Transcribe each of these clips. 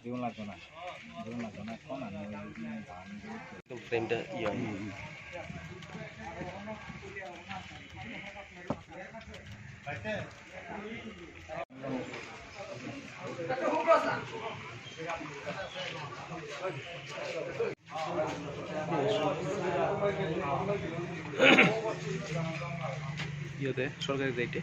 জীবন লাগবে না এখন আমি ধান ফ্রেমটা ইয়ে ইয়েতে সরকারি দায়িত্বে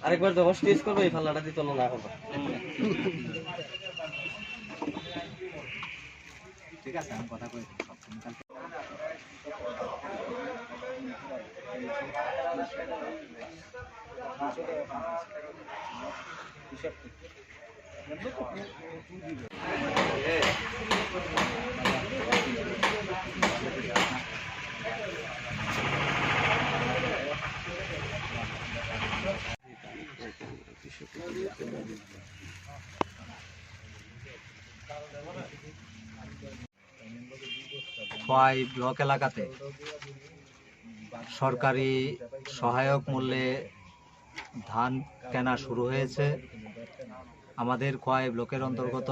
আরেকবার তো টেস্ট করবো এই ফাল্লাটা দিতে না করবো ঠিক আছে আমি কথা কই খোয়াই ব্লক এলাকাতে সরকারি সহায়ক মূল্যে ধান কেনা শুরু হয়েছে। আমাদের খোয়াই ব্লকের অন্তর্গত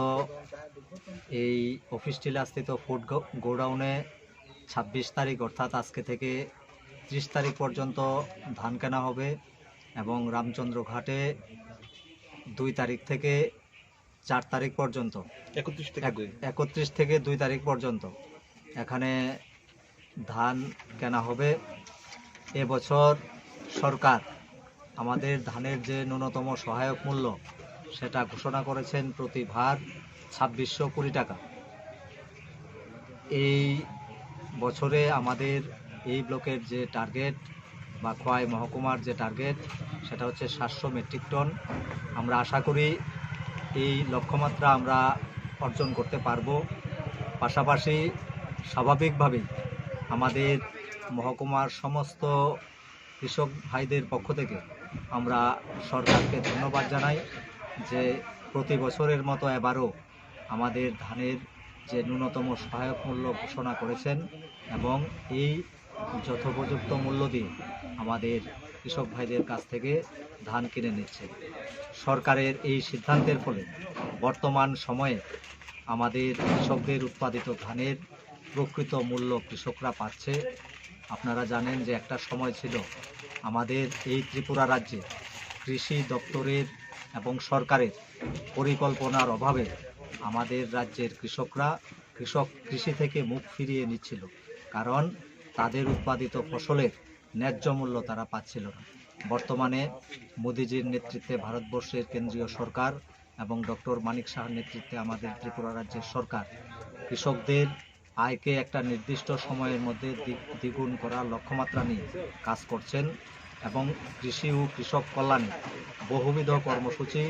এই অফিস টিলাস্থিত ফুড গোডাউনে 26 তারিখ অর্থাৎ আজকে থেকে 30 তারিখ পর্যন্ত ধান কেনা হবে এবং রামচন্দ্র ঘাটে 2 তারিখ থেকে 4 তারিখ পর্যন্ত 31 থেকে 2 তারিখ পর্যন্ত এখানে ধান কেনা হবে। এবছর সরকার আমাদের ধানের যে ন্যূনতম সহায়ক মূল্য সেটা ঘোষণা করেছেন প্রতি ভার 2620 টাকা। এই বছরে আমাদের এই ব্লকের যে টার্গেট বা খোয়াই মহকুমার যে টার্গেট সেটা হচ্ছে 700 মেট্রিক টন। আমরা আশা করি এই লক্ষ্যমাত্রা আমরা অর্জন করতে পারব। পাশাপাশি স্বাভাবিকভাবেই আমাদের মহকুমার সমস্ত কৃষক ভাইদের পক্ষ থেকে আমরা সরকারকে ধন্যবাদ জানাই যে প্রতি বছরের মতো এবারও আমাদের ধানের যে ন্যূনতম সহায়ক মূল্য ঘোষণা করেছেন এবং এই যথোপযুক্ত মূল্য দিয়ে আমাদের কৃষক ভাইদের কাছ থেকে ধান কিনে নিচ্ছে। সরকারের এই সিদ্ধান্তের ফলে বর্তমান সময়ে আমাদের কৃষকদের উৎপাদিত ধানের প্রকৃত মূল্য কৃষকরা পাচ্ছে। আপনারা জানেন যে একটা সময় ছিল আমাদের এই ত্রিপুরা রাজ্যে কৃষি দপ্তরের এবং সরকারের পরিকল্পনার অভাবে আমাদের রাজ্যের কৃষকরা কৃষি থেকে মুখ ফিরিয়ে নিচ্ছিল, কারণ তাদের উৎপাদিত ফসলের ন্যায্য মূল্য তারা পাচ্ছিল না। বর্তমানে মোদিজির নেতৃত্বে ভারতবর্ষের কেন্দ্রীয় সরকার এবং ডক্টর মানিক সাহার নেতৃত্বে আমাদের ত্রিপুরা রাজ্যের সরকার কৃষকদের আয়কে একটা নির্দিষ্ট সময়ের মধ্যে দ্বিগুণ করার লক্ষ্যমাত্রা নিয়ে কাজ করছেন এবং কৃষি ও কৃষক কল্যাণে বহুবিধ কর্মসূচি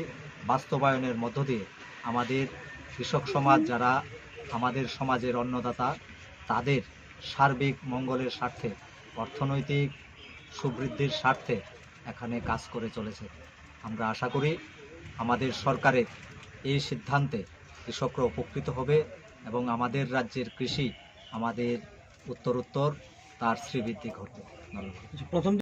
বাস্তবায়নের মধ্য দিয়ে আমাদের কৃষক সমাজ, যারা আমাদের সমাজের অন্নদাতা, তাদের সার্বিক মঙ্গলের স্বার্থে, অর্থনৈতিক সুবৃদ্ধির স্বার্থে এখানে কাজ করে চলেছে। আমরা আশা করি আমাদের সরকারের এই সিদ্ধান্তে কৃষকরা উপকৃত হবে এবং আমাদের রাজ্যের কৃষি আমাদের উত্তরোত্তর তার শ্রীবৃদ্ধি ঘটবে।